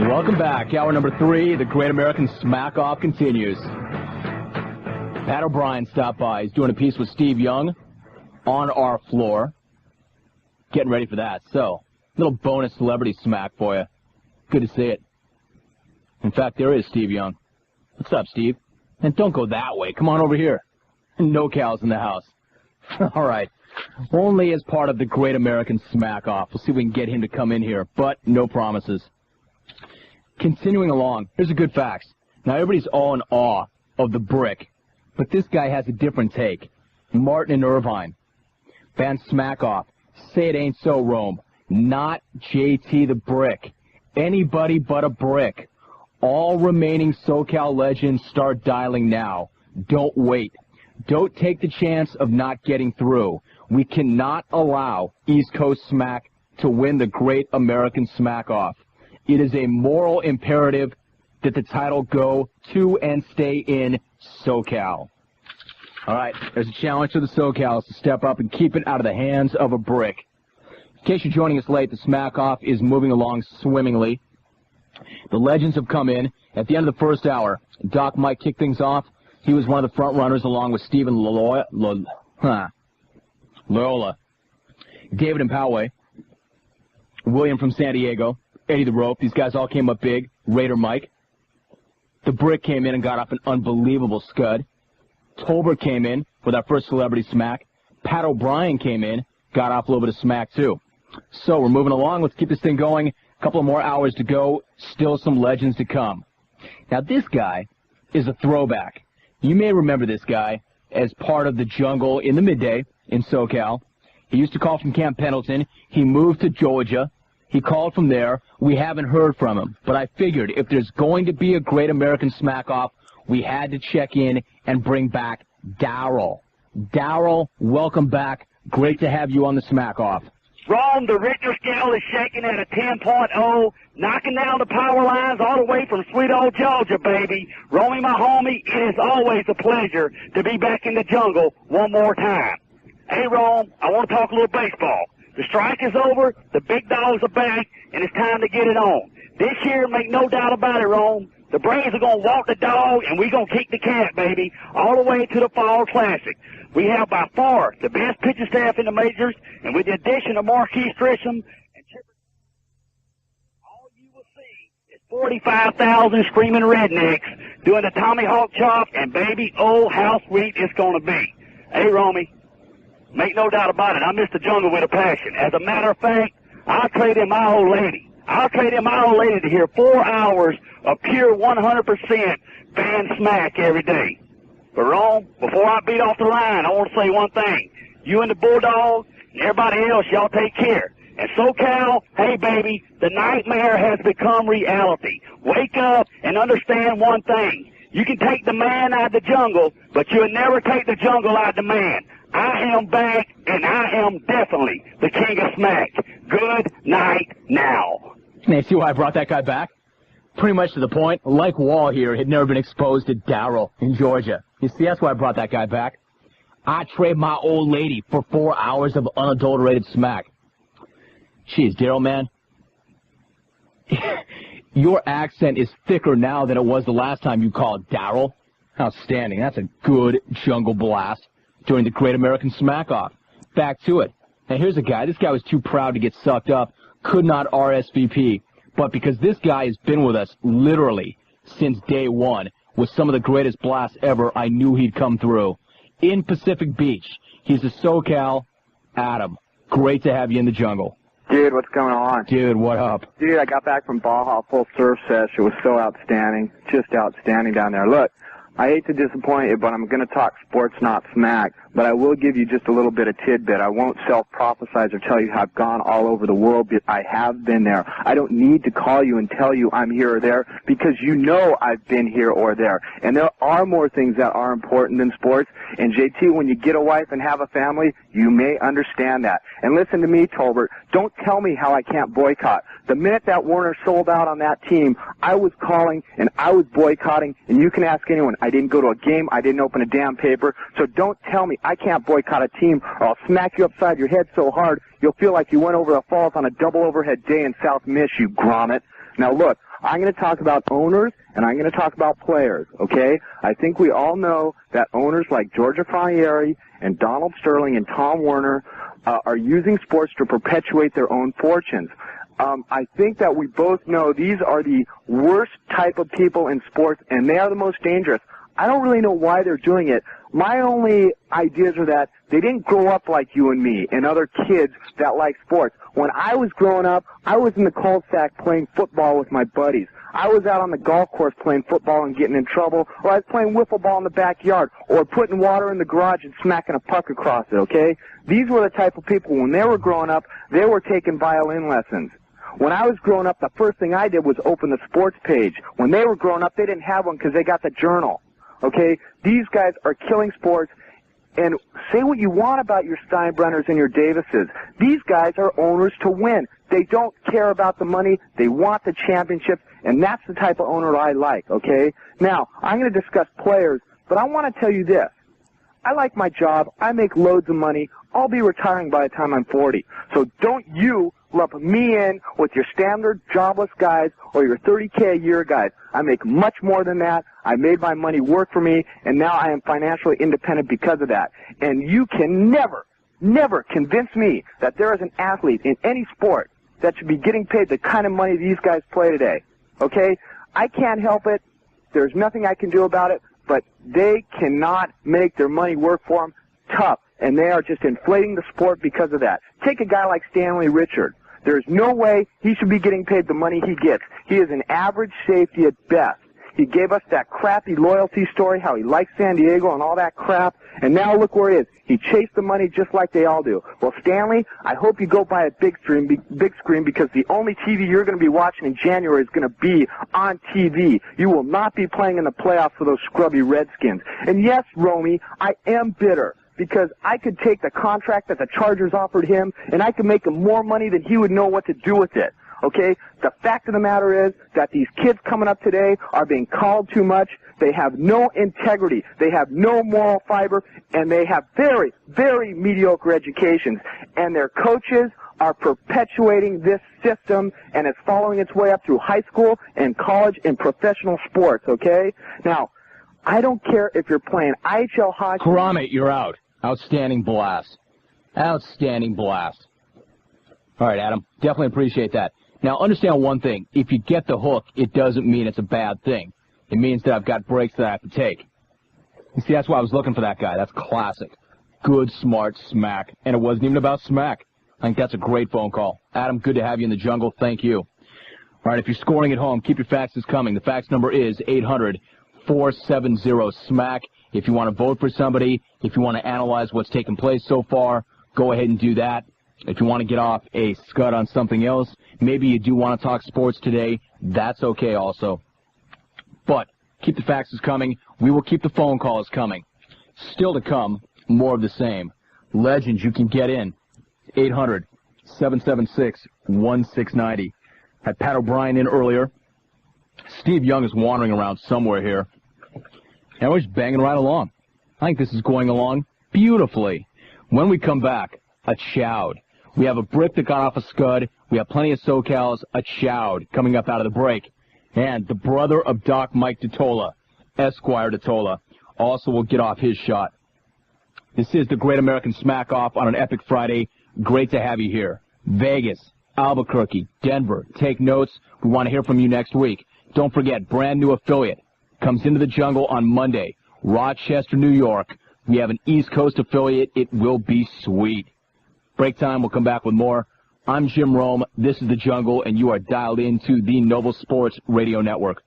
Welcome back. Hour number 3, the Great American Smack-Off continues. Pat O'Brien stopped by. He's doing a piece with Steve Young on our floor. Getting ready for that. So, little bonus celebrity smack for you. Good to see it. In fact, there is Steve Young. What's up, Steve? And don't go that way. Come on over here. No cows in the house. All right. Only as part of the Great American Smack-Off. We'll see if we can get him to come in here, but no promises. Continuing along, here's a good fact. Now, everybody's all in awe of the Brick, but this guy has a different take. Martin and Irvine. Band Smack-Off. Say it ain't so, Rome. Not JT the Brick. Anybody but a Brick. All remaining SoCal legends start dialing now. Don't wait. Don't take the chance of not getting through. We cannot allow East Coast Smack to win the Great American Smack-Off. It is a moral imperative that the title go to and stay in SoCal. All right, there's a challenge to the SoCals to step up and keep it out of the hands of a Brick. In case you're joining us late, the Smack-Off is moving along swimmingly. The legends have come in. At the end of the first hour, Doc Mike kicked things off. He was one of the front runners along with Stephen Loyola, David and Poway, William from San Diego, Eddie the Rope. These guys all came up big. Raider Mike. The Brick came in and got off an unbelievable scud. Tolbert came in with our first celebrity smack. Pat O'Brien came in, got off a little bit of smack too. So we're moving along. Let's keep this thing going. A couple of more hours to go. Still some legends to come. Now this guy is a throwback. You may remember this guy as part of the Jungle in the midday in SoCal. He used to call from Camp Pendleton. He moved to Georgia. He called from there. We haven't heard from him. But I figured if there's going to be a Great American Smack-Off, we had to check in and bring back Daryl. Daryl, welcome back. Great to have you on the Smack-Off. Rome, the Richter scale is shaking at a 10.0, knocking down the power lines all the way from sweet old Georgia, baby. Romy, my homie, it is always a pleasure to be back in the jungle one more time. Hey, Rome, I want to talk a little baseball. The strike is over, the big dogs are back, and it's time to get it on. This year, make no doubt about it, Rome, the Braves are going to walk the dog, and we're going to kick the cat, baby, all the way to the Fall Classic. We have by far the best pitching staff in the majors, and with the addition of Marquise Trisham and Chipper, all you will see is 45,000 screaming rednecks doing the Tommy Hawk chop, and baby, oh, how sweet it's going to be. Hey, Romy, make no doubt about it, I miss the jungle with a passion. As a matter of fact, I'll trade in my old lady. I'll trade in my old lady to hear 4 hours of pure 100% band smack every day. But, Rome, before I beat off the line, I want to say one thing. You and the Bulldog and everybody else, y'all take care. And SoCal, hey, baby, the nightmare has become reality. Wake up and understand one thing. You can take the man out of the jungle, but you'll never take the jungle out of the man. I am back, and I am definitely the king of smack. Good night now. Now, see why I brought that guy back? Pretty much to the point, like Wall here had never been exposed to Daryl in Georgia. You see, that's why I brought that guy back. I trade my old lady for 4 hours of unadulterated smack. Jeez, Daryl, man. Your accent is thicker now than it was the last time you called Daryl. Outstanding. That's a good jungle blast during the Great American Smack-Off. Back to it. Now, here's a guy. This guy was too proud to get sucked up. Could not RSVP. But because this guy has been with us literally since day one, with some of the greatest blasts ever, I knew he'd come through. In Pacific Beach, he's a SoCal Adam. Great to have you in the jungle. Dude, what's going on? Dude, what up? Dude, I got back from Baja full surf sesh. It was so outstanding. Just outstanding down there. Look, I hate to disappoint you, but I'm going to talk sports, not smack. But I will give you just a little bit of tidbit. I won't self-prophesize or tell you how I've gone all over the world, but I have been there. I don't need to call you and tell you I'm here or there because you know I've been here or there. And there are more things that are important than sports. And, JT, when you get a wife and have a family, you may understand that. And listen to me, Tolbert. Don't tell me how I can't boycott. The minute that Warner sold out on that team, I was calling and I was boycotting, and you can ask anyone. I didn't go to a game. I didn't open a damn paper. So don't tell me I can't boycott a team or I'll smack you upside your head so hard you'll feel like you went over the falls on a double overhead day in South Miss, you grommet. Now, look, I'm going to talk about owners, and I'm going to talk about players, okay? I think we all know that owners like George Afranieri and Donald Sterling and Tom Werner are using sports to perpetuate their own fortunes. I think that we both know these are the worst type of people in sports, and they are the most dangerous. I don't really know why they're doing it. My only ideas are that they didn't grow up like you and me and other kids that like sports. When I was growing up, I was in the cul-de-sac playing football with my buddies. I was out on the golf course playing football and getting in trouble, or I was playing wiffle ball in the backyard, or putting water in the garage and smacking a puck across it, okay? These were the type of people, when they were growing up, they were taking violin lessons. When I was growing up, the first thing I did was open the sports page. When they were growing up, they didn't have one because they got the journal. Okay? These guys are killing sports, and say what you want about your Steinbrenners and your Davises. These guys are owners to win. They don't care about the money. They want the championships, and that's the type of owner I like, okay? Now, I'm going to discuss players, but I want to tell you this. I like my job. I make loads of money. I'll be retiring by the time I'm 40. So don't you lump me in with your standard jobless guys or your $30K a year guys. I make much more than that. I made my money work for me, and now I am financially independent because of that. And you can never, never convince me that there is an athlete in any sport that should be getting paid the kind of money these guys play today. Okay? I can't help it. There's nothing I can do about it, but they cannot make their money work for them. Tough. And they are just inflating the sport because of that. Take a guy like Stanley Richard. There's no way he should be getting paid the money he gets. He is an average safety at best. He gave us that crappy loyalty story, how he likes San Diego and all that crap, and now look where he is. He chased the money just like they all do. Well, Stanley, I hope you go buy a big screen because the only TV you're going to be watching in January is going to be on TV. You will not be playing in the playoffs for those scrubby Redskins. And yes, Romy, I am bitter, because I could take the contract that the Chargers offered him, and I could make him more money than he would know what to do with it. Okay? The fact of the matter is that these kids coming up today are being called too much. They have no integrity. They have no moral fiber, and they have very, very mediocre educations. And their coaches are perpetuating this system, and it's following its way up through high school and college and professional sports, okay? Now, I don't care if you're playing IHL hockey. Karame, you're out. Outstanding blast. Outstanding blast. All right, Adam. Definitely appreciate that. Now, understand one thing. If you get the hook, it doesn't mean it's a bad thing. It means that I've got breaks that I have to take. You see, that's why I was looking for that guy. That's classic. Good, smart smack. And it wasn't even about smack. I think that's a great phone call. Adam, good to have you in the jungle. Thank you. All right, if you're scoring at home, keep your faxes coming. The fax number is 800-470-SMACK. If you want to vote for somebody, if you want to analyze what's taken place so far, go ahead and do that. If you want to get off a scud on something else, maybe you do want to talk sports today, that's okay also. But keep the faxes coming. We will keep the phone calls coming. Still to come, more of the same. Legends, you can get in. 800-776-1690. Had Pat O'Brien in earlier. Steve Young is wandering around somewhere here. And we're just banging right along. I think this is going along beautifully. When we come back, a chowd. We have a brick that got off a scud. We have plenty of SoCals, a chowd coming up out of the break. And the brother of Doc Mike DeTola, Esquire DeTola, also will get off his shot. This is the Great American Smack Off on an epic Friday. Great to have you here. Vegas, Albuquerque, Denver, take notes. We want to hear from you next week. Don't forget, brand new affiliate comes into the jungle on Monday. Rochester, New York. We have an East Coast affiliate. It will be sweet. Break time. We'll come back with more. I'm Jim Rome. This is The Jungle, and you are dialed into the Noble Sports Radio Network.